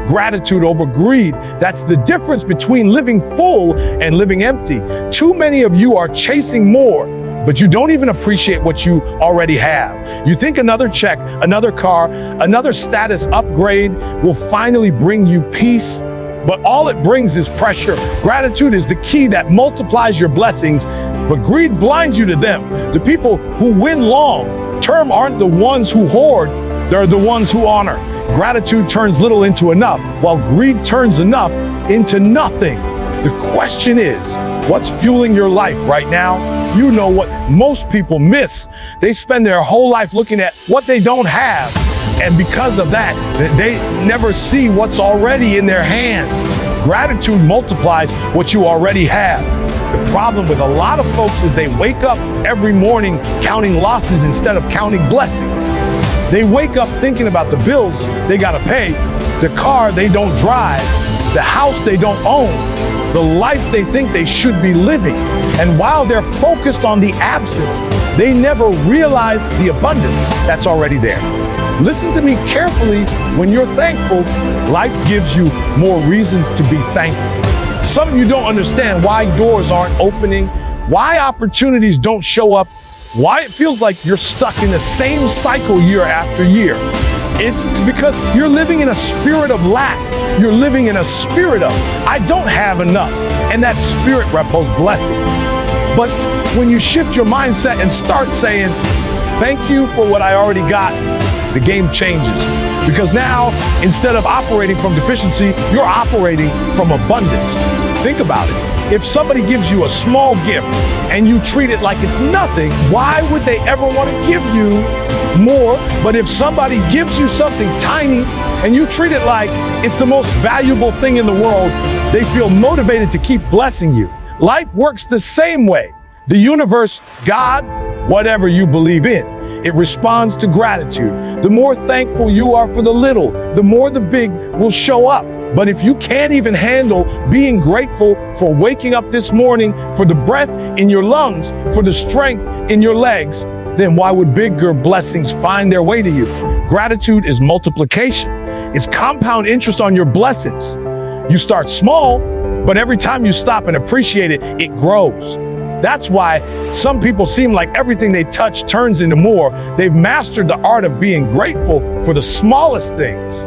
gratitude over greed. That's the difference between living full and living empty. Too many of you are chasing more, but you don't even appreciate what you already have. You think another check, another car, another status upgrade will finally bring you peace, but all it brings is pressure. Gratitude is the key that multiplies your blessings, but greed blinds you to them. The people who win long term aren't the ones who hoard, they're the ones who honor. Gratitude turns little into enough, while greed turns enough into nothing. The question is, what's fueling your life right now? You know what most people miss. They spend their whole life looking at what they don't have. And because of that, they never see what's already in their hands. Gratitude multiplies what you already have. The problem with a lot of folks is they wake up every morning counting losses instead of counting blessings. They wake up thinking about the bills they gotta pay, the car they don't drive, the house they don't own, the life they think they should be living. And while they're focused on the absence, they never realize the abundance that's already there. Listen to me carefully. When you're thankful, life gives you more reasons to be thankful. Some of you don't understand why doors aren't opening, why opportunities don't show up, why it feels like you're stuck in the same cycle year after year. It's because you're living in a spirit of lack. You're living in a spirit of, I don't have enough. And that spirit repels blessings. But when you shift your mindset and start saying, thank you for what I already got, the game changes. Because now, instead of operating from deficiency, you're operating from abundance. Think about it. If somebody gives you a small gift and you treat it like it's nothing, why would they ever want to give you more? But if somebody gives you something tiny and you treat it like it's the most valuable thing in the world, they feel motivated to keep blessing you. Life works the same way. The universe, God, whatever you believe in, it responds to gratitude. The more thankful you are for the little, the more the big will show up. But if you can't even handle being grateful for waking up this morning, for the breath in your lungs, for the strength in your legs, then why would bigger blessings find their way to you? Gratitude is multiplication. It's compound interest on your blessings. You start small, but every time you stop and appreciate it, it grows. That's why some people seem like everything they touch turns into more. They've mastered the art of being grateful for the smallest things.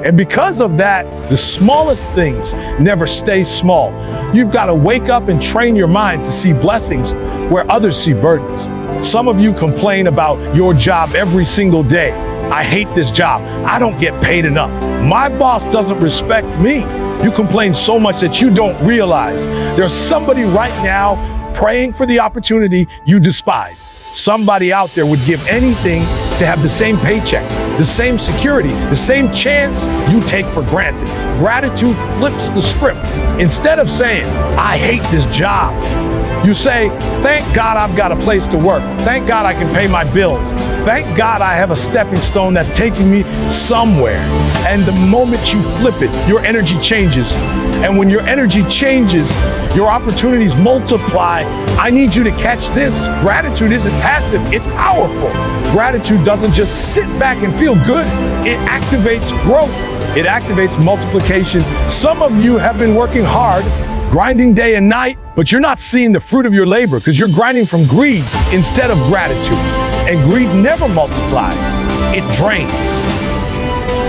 And because of that, the smallest things never stay small. You've got to wake up and train your mind to see blessings where others see burdens. Some of you complain about your job every single day. I hate this job. I don't get paid enough. My boss doesn't respect me. You complain so much that you don't realize there's somebody right now praying for the opportunity you despise. Somebody out there would give anything to have the same paycheck, the same security, the same chance you take for granted. Gratitude flips the script. Instead of saying, I hate this job, you say, thank God I've got a place to work. Thank God I can pay my bills. Thank God I have a stepping stone that's taking me somewhere. And the moment you flip it, your energy changes. And when your energy changes, your opportunities multiply. I need you to catch this. Gratitude isn't passive, it's powerful. Gratitude doesn't just sit back and feel good. It activates growth. It activates multiplication. Some of you have been working hard, grinding day and night, but you're not seeing the fruit of your labor because you're grinding from greed instead of gratitude. And greed never multiplies, it drains.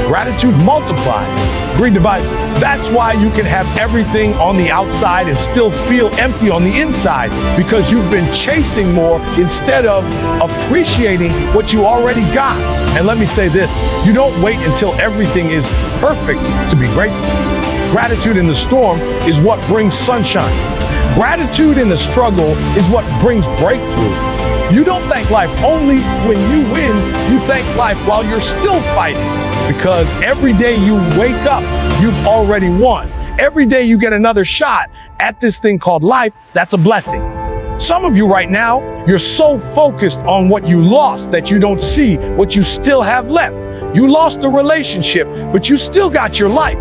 Gratitude multiplies, greed divides. That's why you can have everything on the outside and still feel empty on the inside, because you've been chasing more instead of appreciating what you already got. And let me say this, you don't wait until everything is perfect to be grateful. Gratitude in the storm is what brings sunshine. Gratitude in the struggle is what brings breakthrough. You don't thank life only when you win. You thank life while you're still fighting. Because every day you wake up, you've already won. Every day you get another shot at this thing called life, that's a blessing. Some of you right now, you're so focused on what you lost that you don't see what you still have left. You lost a relationship, but you still got your life.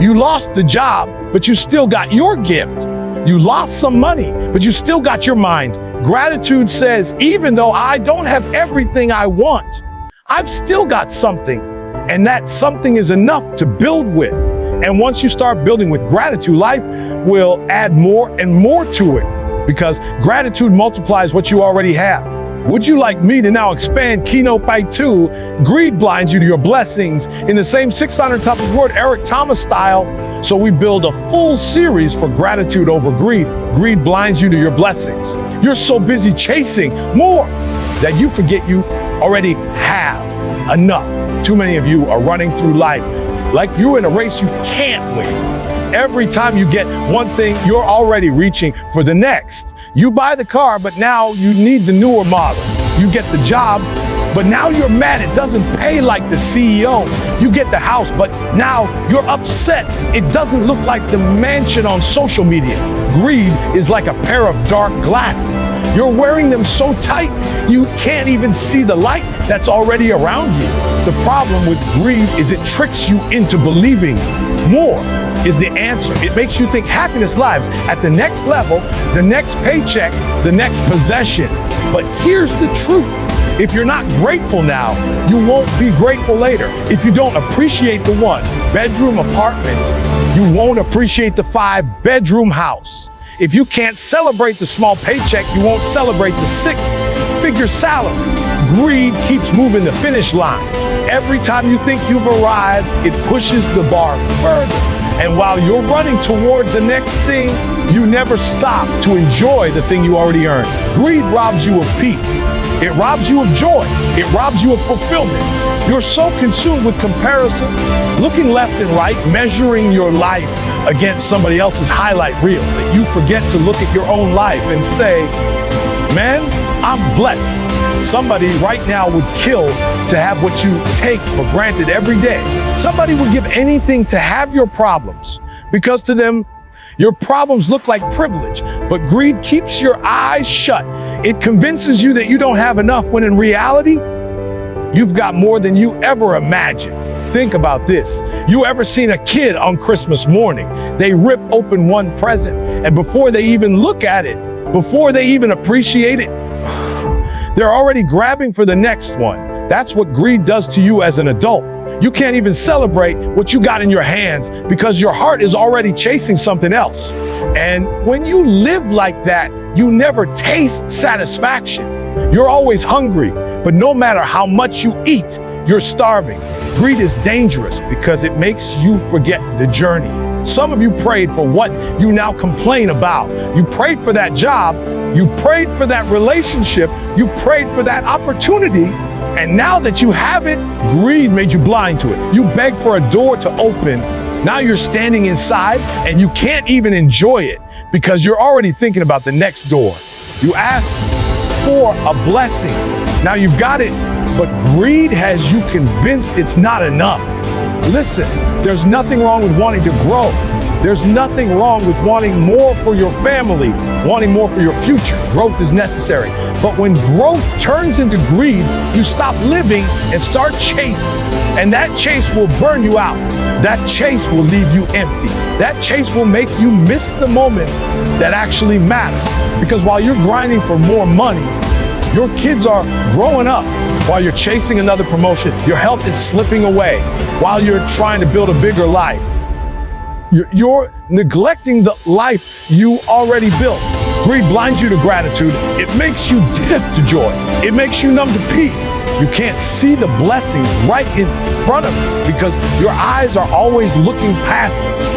You lost the job, but you still got your gift. You lost some money, but you still got your mind. Gratitude says, even though I don't have everything I want, I've still got something. and that something is enough to build with. And once you start building with gratitude, life will add more and more to it, because gratitude multiplies what you already have. Would you like me to now expand keynote by 2? Greed blinds you to your blessings in the same 600 toughest word, Eric Thomas style. So we build a full series for gratitude over greed. Greed blinds you to your blessings. You're so busy chasing more that you forget you already have enough. Too many of you are running through life like you're in a race you can't win. Every time you get one thing, you're already reaching for the next. You buy the car, but now you need the newer model. You get the job, but now you're mad it doesn't pay like the CEO. You get the house, but now you're upset it doesn't look like the mansion on social media. Greed is like a pair of dark glasses. You're wearing them so tight, you can't even see the light that's already around you. The problem with greed is it tricks you into believing more is the answer. It makes you think happiness lives at the next level, the next paycheck, the next possession. But here's the truth. If you're not grateful now, you won't be grateful later. If you don't appreciate the 1-bedroom apartment, you won't appreciate the 5-bedroom house. If you can't celebrate the small paycheck, you won't celebrate the 6-figure salary. Greed keeps moving the finish line. Every time you think you've arrived, it pushes the bar further. And while you're running toward the next thing, you never stop to enjoy the thing you already earned. Greed robs you of peace. It robs you of joy. It robs you of fulfillment. You're so consumed with comparison, looking left and right, measuring your life against somebody else's highlight reel, that you forget to look at your own life and say, man, I'm blessed. Somebody right now would kill to have what you take for granted every day. Somebody would give anything to have your problems, because to them, your problems look like privilege. But greed keeps your eyes shut. It convinces you that you don't have enough, when in reality, you've got more than you ever imagined. Think about this. You ever seen a kid on Christmas morning? They rip open one present, and before they even look at it, before they even appreciate it, they're already grabbing for the next one. That's what greed does to you as an adult. You can't even celebrate what you got in your hands because your heart is already chasing something else. And when you live like that, you never taste satisfaction. You're always hungry, but no matter how much you eat, you're starving. Greed is dangerous because it makes you forget the journey. Some of you prayed for what you now complain about. You prayed for that job. You prayed for that relationship. You prayed for that opportunity. And now that you have it, greed made you blind to it. You begged for a door to open. Now you're standing inside and you can't even enjoy it because you're already thinking about the next door. You asked for a blessing. Now you've got it, but greed has you convinced it's not enough. Listen, there's nothing wrong with wanting to grow. There's nothing wrong with wanting more for your family, wanting more for your future. Growth is necessary. But when growth turns into greed, you stop living and start chasing. And that chase will burn you out. That chase will leave you empty. That chase will make you miss the moments that actually matter. Because while you're grinding for more money, your kids are growing up. While you're chasing another promotion, your health is slipping away. While you're trying to build a bigger life, you're neglecting the life you already built. Greed blinds you to gratitude. It makes you deaf to joy. It makes you numb to peace. You can't see the blessings right in front of you because your eyes are always looking past them.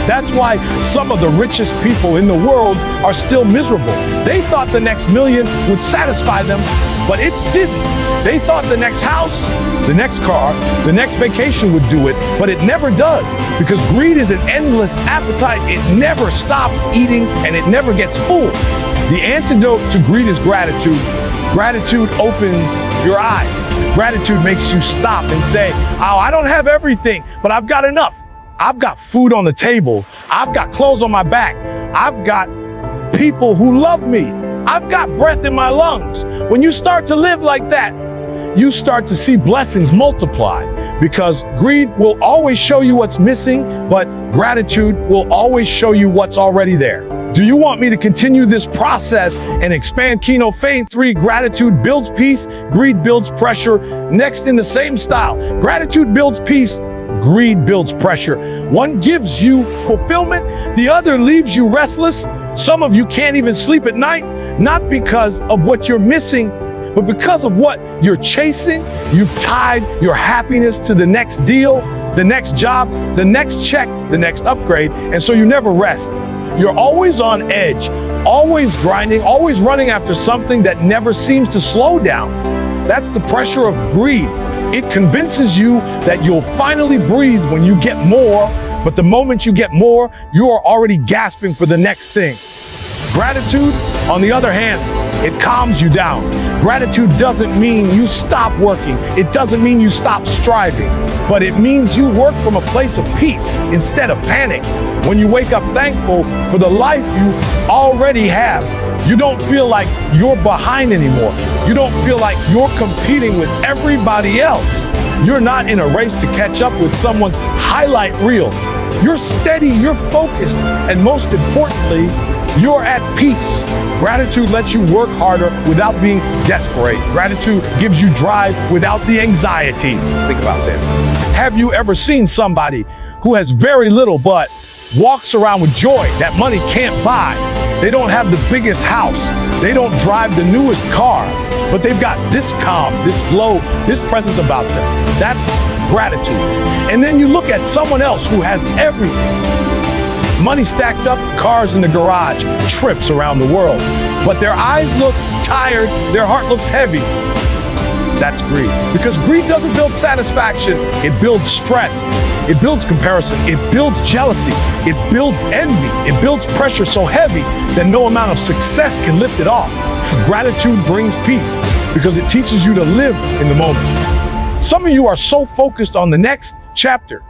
That's why some of the richest people in the world are still miserable. They thought the next million would satisfy them, but it didn't. They thought the next house, the next car, the next vacation would do it, but it never does, because greed is an endless appetite. It never stops eating and it never gets full. The antidote to greed is gratitude. Gratitude opens your eyes. Gratitude makes you stop and say, oh, I don't have everything, but I've got enough. I've got food on the table. I've got clothes on my back. I've got people who love me. I've got breath in my lungs. When you start to live like that, you start to see blessings multiply, because greed will always show you what's missing, but gratitude will always show you what's already there. Do you want me to continue this process and expand keynote fame? 3, gratitude builds peace, greed builds pressure. Next, in the same style, gratitude builds peace, greed builds pressure. One gives you fulfillment, the other leaves you restless. Some of you can't even sleep at night, not because of what you're missing, but because of what you're chasing. You've tied your happiness to the next deal, the next job, the next check, the next upgrade, and so you never rest. You're always on edge, always grinding, always running after something that never seems to slow down. That's the pressure of greed. It convinces you that you'll finally breathe when you get more, but the moment you get more, you are already gasping for the next thing. Gratitude, on the other hand, it calms you down. Gratitude doesn't mean you stop working. It doesn't mean you stop striving, but it means you work from a place of peace instead of panic. When you wake up thankful for the life you already have, you don't feel like you're behind anymore. You don't feel like you're competing with everybody else. You're not in a race to catch up with someone's highlight reel. You're steady, you're focused, and most importantly, you're at peace. Gratitude lets you work harder without being desperate. Gratitude gives you drive without the anxiety. Think about this. Have you ever seen somebody who has very little but walks around with joy that money can't buy? They don't have the biggest house. They don't drive the newest car, but they've got this calm, this glow, this presence about them. That's gratitude. And then you look at someone else who has everything. Money stacked up, cars in the garage, trips around the world. But their eyes look tired, their heart looks heavy. That's greed. Because greed doesn't build satisfaction, it builds stress. It builds comparison, it builds jealousy, it builds envy, it builds pressure so heavy that no amount of success can lift it off. Gratitude brings peace because it teaches you to live in the moment. Some of you are so focused on the next chapter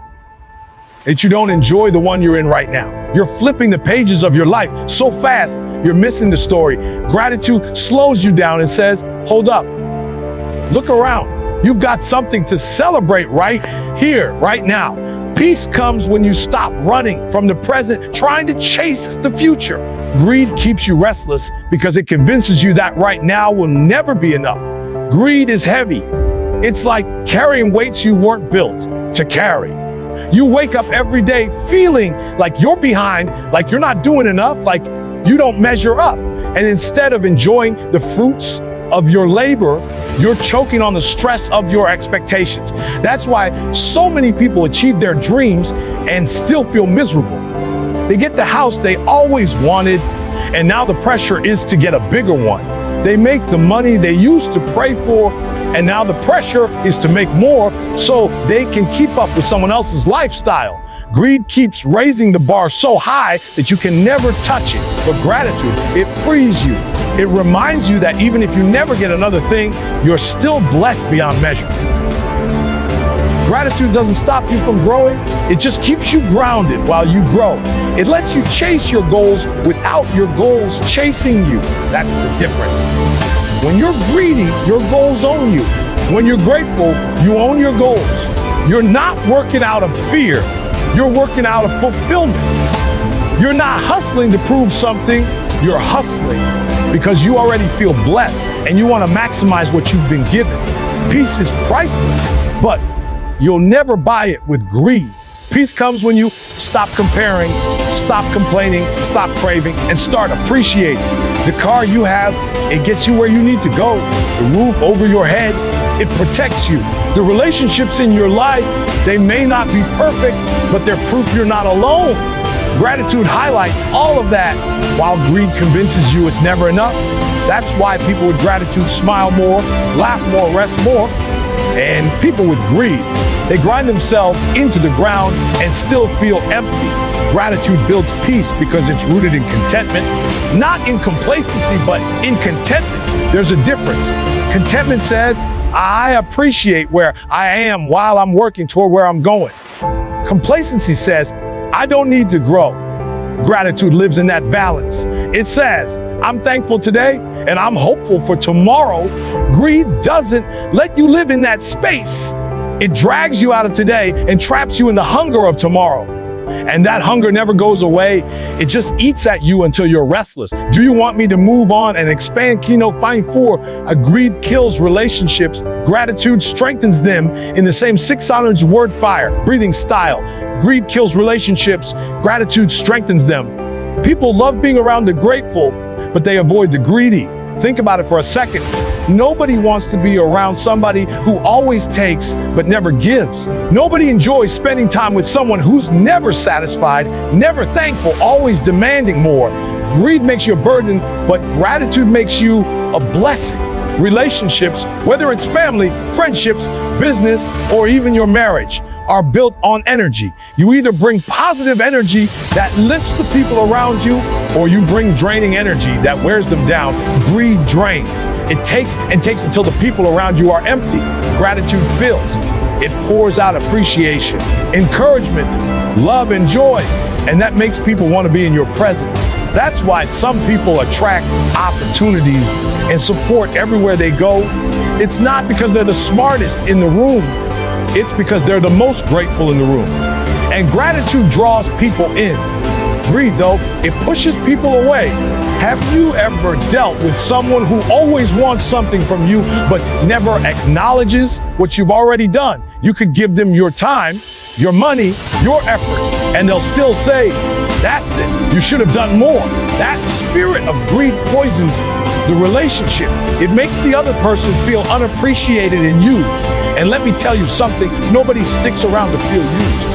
that you don't enjoy the one you're in right now. You're flipping the pages of your life so fast, you're missing the story. Gratitude slows you down and says, hold up, look around. You've got something to celebrate right here, right now. Peace comes when you stop running from the present, trying to chase the future. Greed keeps you restless because it convinces you that right now will never be enough. Greed is heavy. It's like carrying weights you weren't built to carry. You wake up every day feeling like you're behind, like you're not doing enough, like you don't measure up. And instead of enjoying the fruits of your labor, you're choking on the stress of your expectations. That's why so many people achieve their dreams and still feel miserable. They get the house they always wanted, and now the pressure is to get a bigger one. They make the money they used to pray for, and now the pressure is to make more so they can keep up with someone else's lifestyle. Greed keeps raising the bar so high that you can never touch it. But gratitude, it frees you. It reminds you that even if you never get another thing, you're still blessed beyond measure. Gratitude doesn't stop you from growing. It just keeps you grounded while you grow. It lets you chase your goals without your goals chasing you. That's the difference. When you're greedy, your goals own you. When you're grateful, you own your goals. You're not working out of fear. You're working out of fulfillment. You're not hustling to prove something. You're hustling because you already feel blessed and you want to maximize what you've been given. Peace is priceless, but you'll never buy it with greed. Peace comes when you stop comparing, stop complaining, stop craving, and start appreciating. The car you have, it gets you where you need to go. The roof over your head, it protects you. The relationships in your life, they may not be perfect, but they're proof you're not alone. Gratitude highlights all of that, while greed convinces you it's never enough. That's why people with gratitude smile more, laugh more, rest more. And people with greed, they grind themselves into the ground and still feel empty. Gratitude builds peace because it's rooted in contentment, not in complacency, but in contentment. There's a difference. Contentment says, I appreciate where I am while I'm working toward where I'm going. Complacency says, I don't need to grow. Gratitude lives in that balance. It says, I'm thankful today and I'm hopeful for tomorrow. Greed doesn't let you live in that space. It drags you out of today and traps you in the hunger of tomorrow. and that hunger never goes away. It just eats at you until you're restless. Do you want me to move on and expand? Keynote Find 4, greed kills relationships. Gratitude strengthens them in the same 600 word fire. Breathing style. Greed kills relationships. Gratitude strengthens them. People love being around the grateful, but they avoid the greedy. Think about it for a second. Nobody wants to be around somebody who always takes but never gives. Nobody enjoys spending time with someone who's never satisfied, never thankful, always demanding more. Greed makes you a burden, but gratitude makes you a blessing. Relationships, whether it's family, friendships, business, or even your marriage, are built on energy. You either bring positive energy that lifts the people around you, or you bring draining energy that wears them down. Greed drains. It takes until the people around you are empty. Gratitude fills. It pours out appreciation, encouragement, love, and joy, and that makes people want to be in your presence. That's why some people attract opportunities and support everywhere they go. It's not because they're the smartest in the room. It's because they're the most grateful in the room. And gratitude draws people in. Greed, though, it pushes people away. Have you ever dealt with someone who always wants something from you, but never acknowledges what you've already done? You could give them your time, your money, your effort, and they'll still say, that's it, you should have done more. That spirit of greed poisons the relationship. It makes the other person feel unappreciated and used. And let me tell you something, nobody sticks around to feel used.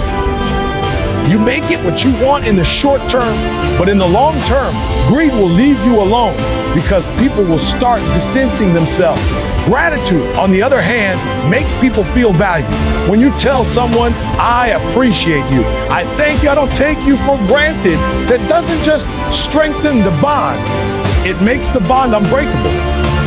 You may get what you want in the short term, but in the long term, greed will leave you alone because people will start distancing themselves. Gratitude, on the other hand, makes people feel valued. When you tell someone, I appreciate you, I thank you, I don't take you for granted, that doesn't just strengthen the bond, it makes the bond unbreakable.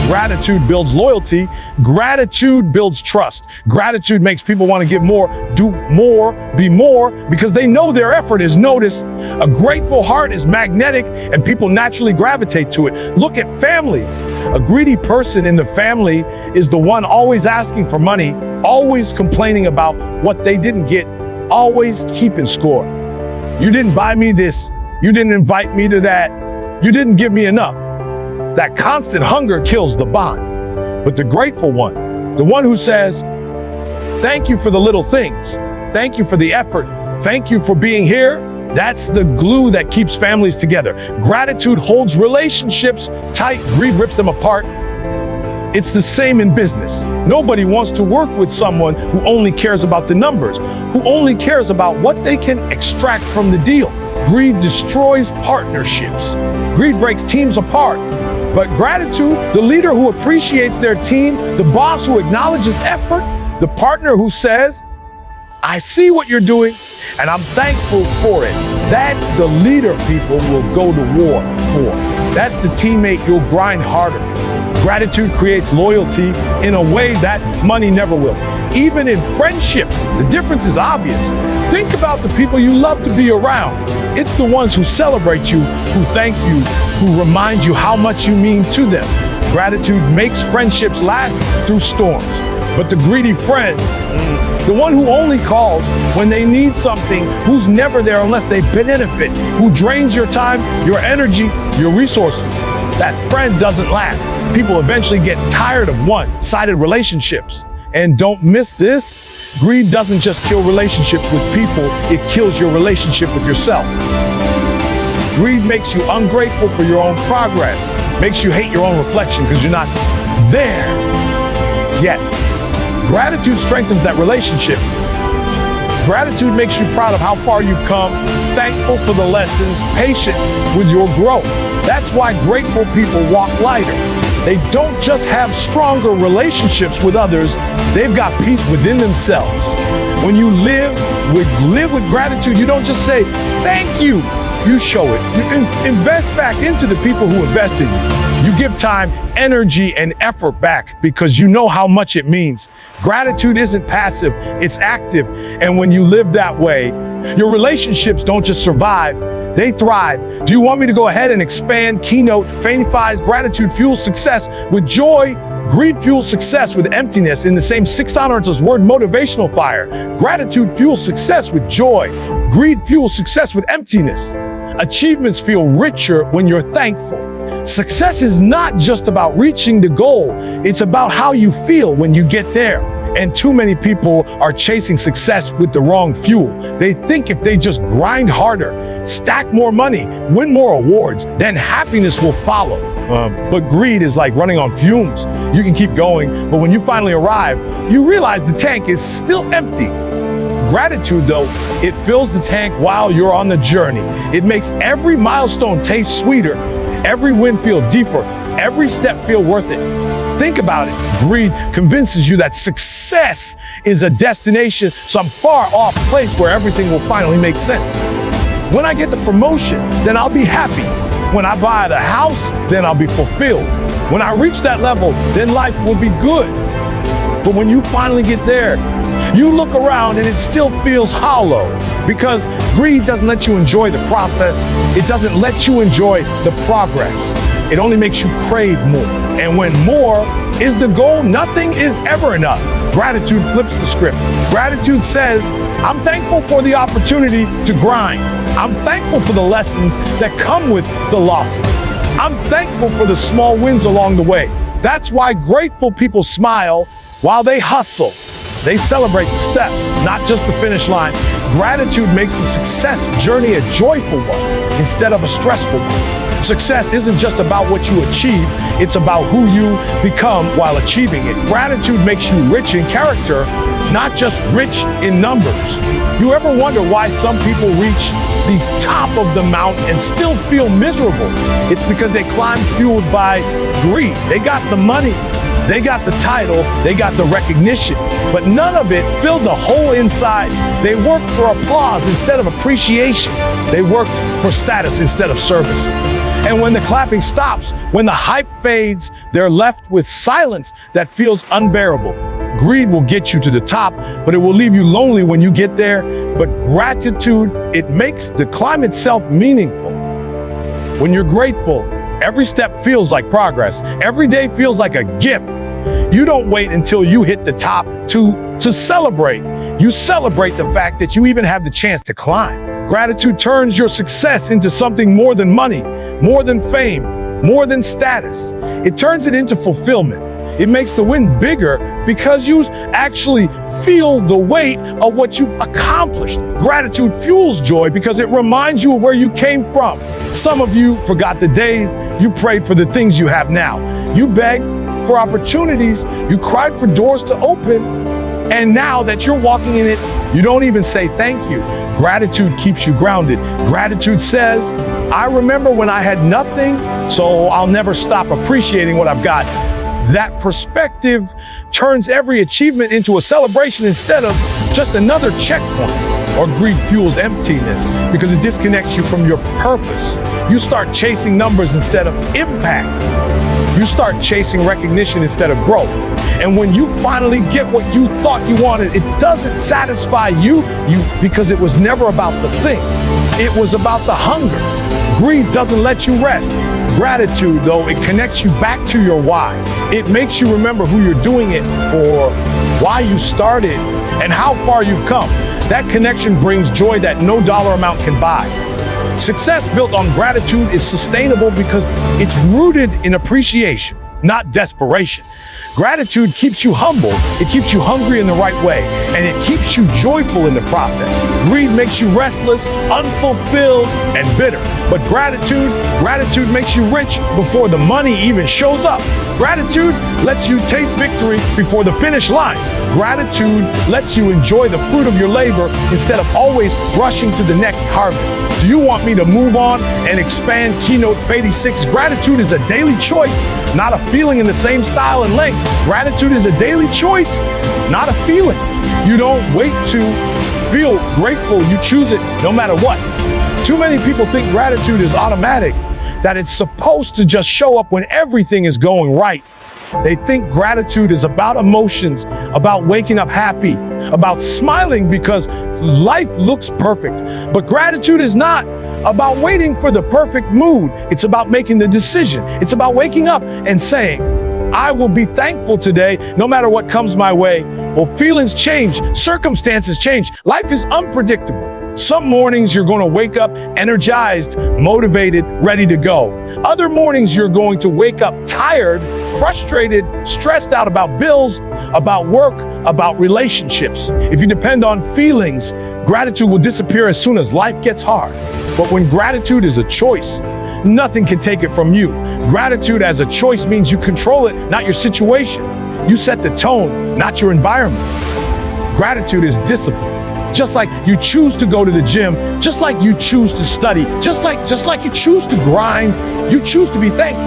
Gratitude builds loyalty. Gratitude builds trust. Gratitude makes people want to give more, do more, be more, because they know their effort is noticed. A grateful heart is magnetic, and people naturally gravitate to it. Look at families. A greedy person in the family is the one always asking for money, always complaining about what they didn't get, always keeping score. You didn't buy me this. You didn't invite me to that. You didn't give me enough. That constant hunger kills the bond. But the grateful one, the one who says, thank you for the little things, thank you for the effort, thank you for being here, that's the glue that keeps families together. Gratitude holds relationships tight, greed rips them apart. It's the same in business. Nobody wants to work with someone who only cares about the numbers, who only cares about what they can extract from the deal. Greed destroys partnerships. Greed breaks teams apart. But gratitude, the leader who appreciates their team, the boss who acknowledges effort, the partner who says, I see what you're doing and I'm thankful for it. That's the leader people will go to war for. That's the teammate you'll grind harder for. Gratitude creates loyalty in a way that money never will. Even in friendships, the difference is obvious. Think about the people you love to be around. It's the ones who celebrate you, who thank you, who remind you how much you mean to them. Gratitude makes friendships last through storms. But the greedy friend, the one who only calls when they need something, who's never there unless they benefit, who drains your time, your energy, your resources, that friend doesn't last. People eventually get tired of one-sided relationships. And don't miss this, greed doesn't just kill relationships with people, it kills your relationship with yourself. Greed makes you ungrateful for your own progress, makes you hate your own reflection because you're not there yet. Gratitude strengthens that relationship. Gratitude makes you proud of how far you've come, thankful for the lessons, patient with your growth. That's why grateful people walk lighter. They don't just have stronger relationships with others, they've got peace within themselves. When you live with gratitude, you don't just say, thank you, you show it. You invest back into the people who invested in you. You give time, energy, and effort back because you know how much it means. Gratitude isn't passive, it's active. And when you live that way, your relationships don't just survive, they thrive. Do you want me to go ahead and expand Keynote Find 5's Gratitude Fuels Success with Joy? Greed fuels success with emptiness in the same 6 ounces word motivational fire. Gratitude fuels success with joy. Greed fuels success with emptiness. Achievements feel richer when you're thankful. Success is not just about reaching the goal, it's about how you feel when you get there. And too many people are chasing success with the wrong fuel. They think if they just grind harder, stack more money, win more awards, then happiness will follow. But greed is like running on fumes. You can keep going, but when you finally arrive, you realize the tank is still empty. Gratitude, though, it fills the tank while you're on the journey. It makes every milestone taste sweeter, every win feel deeper, every step feel worth it. Think about it. Greed convinces you that success is a destination, some far off place where everything will finally make sense. When I get the promotion, then I'll be happy. When I buy the house, then I'll be fulfilled. When I reach that level, then life will be good. But when you finally get there, you look around and it still feels hollow, because greed doesn't let you enjoy the process. It doesn't let you enjoy the progress. It only makes you crave more. And when more is the goal, nothing is ever enough. Gratitude flips the script. Gratitude says, I'm thankful for the opportunity to grind. I'm thankful for the lessons that come with the losses. I'm thankful for the small wins along the way. That's why grateful people smile while they hustle. They celebrate the steps, not just the finish line. Gratitude makes the success journey a joyful one instead of a stressful one. Success isn't just about what you achieve, it's about who you become while achieving it. Gratitude makes you rich in character, not just rich in numbers. You ever wonder why some people reach the top of the mountain and still feel miserable? It's because they climb fueled by greed. They got the money, they got the title, they got the recognition, but none of it filled the hole inside. They worked for applause instead of appreciation. They worked for status instead of service. And when the clapping stops, when the hype fades, they're left with silence that feels unbearable. Greed will get you to the top, but it will leave you lonely when you get there. But gratitude, it makes the climb itself meaningful. When you're grateful, every step feels like progress. Every day feels like a gift. You don't wait until you hit the top to celebrate. You celebrate the fact that you even have the chance to climb. Gratitude turns your success into something more than money, more than fame, more than status. It turns it into fulfillment. It makes the win bigger because you actually feel the weight of what you've accomplished. Gratitude fuels joy because it reminds you of where you came from. Some of you forgot the days you prayed for the things you have now. You begged for opportunities, you cried for doors to open, and now that you're walking in it, you don't even say thank you. Gratitude keeps you grounded. Gratitude says, I remember when I had nothing, so I'll never stop appreciating what I've got. That perspective turns every achievement into a celebration instead of just another checkpoint. Or greed fuels emptiness because it disconnects you from your purpose. You start chasing numbers instead of impact. You start chasing recognition instead of growth. And when you finally get what you thought you wanted, it doesn't satisfy you because it was never about the thing. It was about the hunger. Greed doesn't let you rest. Gratitude, though, it connects you back to your why. It makes you remember who you're doing it for, why you started, and how far you've come. That connection brings joy that no dollar amount can buy. Success built on gratitude is sustainable because it's rooted in appreciation, not desperation. Gratitude keeps you humble, it keeps you hungry in the right way, and it keeps you joyful in the process. Greed makes you restless, unfulfilled, and bitter. But gratitude makes you rich before the money even shows up. Gratitude lets you taste victory before the finish line. Gratitude lets you enjoy the fruit of your labor instead of always rushing to the next harvest. Do you want me to move on and expand Keynote 86? Gratitude is a daily choice, not a feeling in the same style and length. Gratitude is a daily choice, not a feeling. You don't wait to feel grateful, you choose it no matter what. Too many people think gratitude is automatic, that it's supposed to just show up when everything is going right. They think gratitude is about emotions, about waking up happy, about smiling because life looks perfect. But gratitude is not about waiting for the perfect mood. It's about making the decision. It's about waking up and saying, I will be thankful today, no matter what comes my way. Well, feelings change, circumstances change. Life is unpredictable. Some mornings you're going to wake up energized, motivated, ready to go. Other mornings you're going to wake up tired, frustrated, stressed out about bills, about work, about relationships. If you depend on feelings, gratitude will disappear as soon as life gets hard. But when gratitude is a choice, nothing can take it from you. Gratitude as a choice means you control it, not your situation. You set the tone, not your environment. Gratitude is discipline. Just like you choose to go to the gym, just like you choose to study, just like you choose to grind, you choose to be thankful.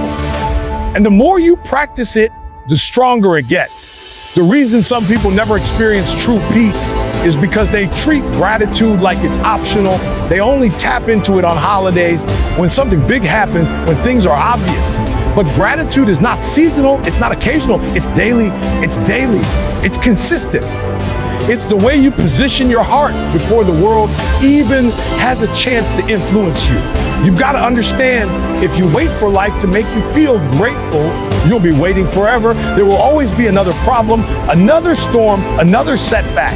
And the more you practice it, the stronger it gets. The reason some people never experience true peace is because they treat gratitude like it's optional. They only tap into it on holidays, when something big happens, when things are obvious. But gratitude is not seasonal, it's not occasional, it's daily, it's consistent. It's the way you position your heart before the world even has a chance to influence you. You've got to understand, if you wait for life to make you feel grateful, you'll be waiting forever. There will always be another problem, another storm, another setback.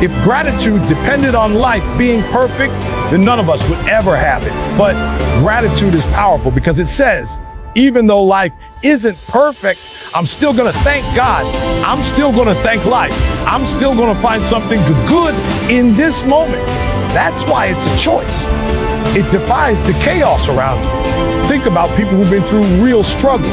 If gratitude depended on life being perfect, then none of us would ever have it. But gratitude is powerful because it says, even though life isn't perfect, I'm still gonna thank God. I'm still gonna thank life. I'm still gonna find something good in this moment. That's why it's a choice. It defies the chaos around you. Think about people who've been through real struggles.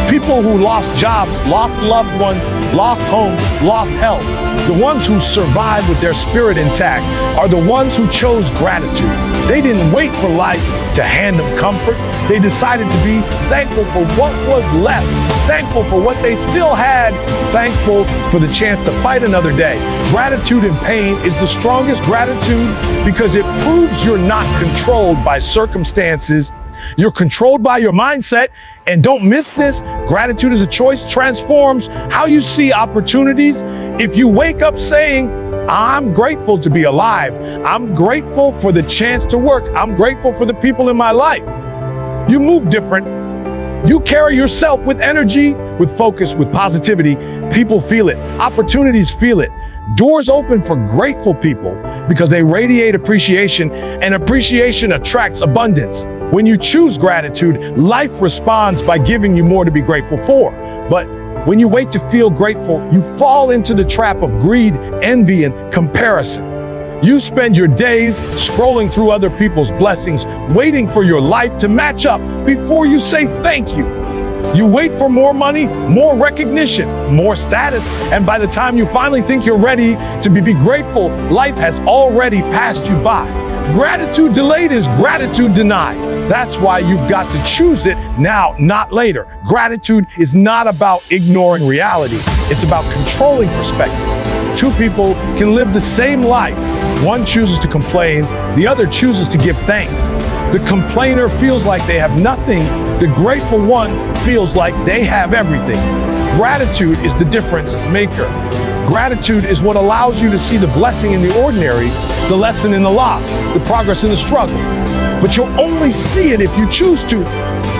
People who lost jobs, lost loved ones, lost homes, lost health. The ones who survived with their spirit intact are the ones who chose gratitude. They didn't wait for life to hand them comfort. They decided to be thankful for what was left, thankful for what they still had, thankful for the chance to fight another day. Gratitude in pain is the strongest gratitude because it proves you're not controlled by circumstances. You're controlled by your mindset. And don't miss this, gratitude as a choice transforms how you see opportunities. If you wake up saying, I'm grateful to be alive, I'm grateful for the chance to work, I'm grateful for the people in my life, you move different. You carry yourself with energy, with focus, with positivity. People feel it. Opportunities feel it. Doors open for grateful people because they radiate appreciation, and appreciation attracts abundance. When you choose gratitude, life responds by giving you more to be grateful for. But when you wait to feel grateful, you fall into the trap of greed, envy, and comparison. You spend your days scrolling through other people's blessings, waiting for your life to match up before you say thank you. You wait for more money, more recognition, more status, and by the time you finally think you're ready to be grateful, life has already passed you by. Gratitude delayed is gratitude denied. That's why you've got to choose it now, not later. Gratitude is not about ignoring reality. It's about controlling perspective. Two people can live the same life. One chooses to complain, the other chooses to give thanks. The complainer feels like they have nothing. The grateful one feels like they have everything. Gratitude is the difference maker. Gratitude is what allows you to see the blessing in the ordinary, the lesson in the loss, the progress in the struggle. But you'll only see it if you choose to.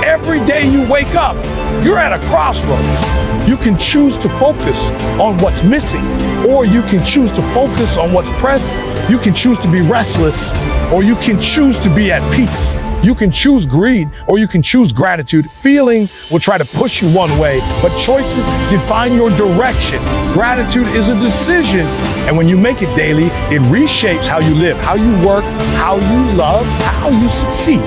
Every day you wake up, you're at a crossroads. You can choose to focus on what's missing, or you can choose to focus on what's present. You can choose to be restless, or you can choose to be at peace. You can choose greed, or you can choose gratitude. Feelings will try to push you one way, but choices define your direction. Gratitude is a decision, and when you make it daily, it reshapes how you live, how you work, how you love, how you succeed.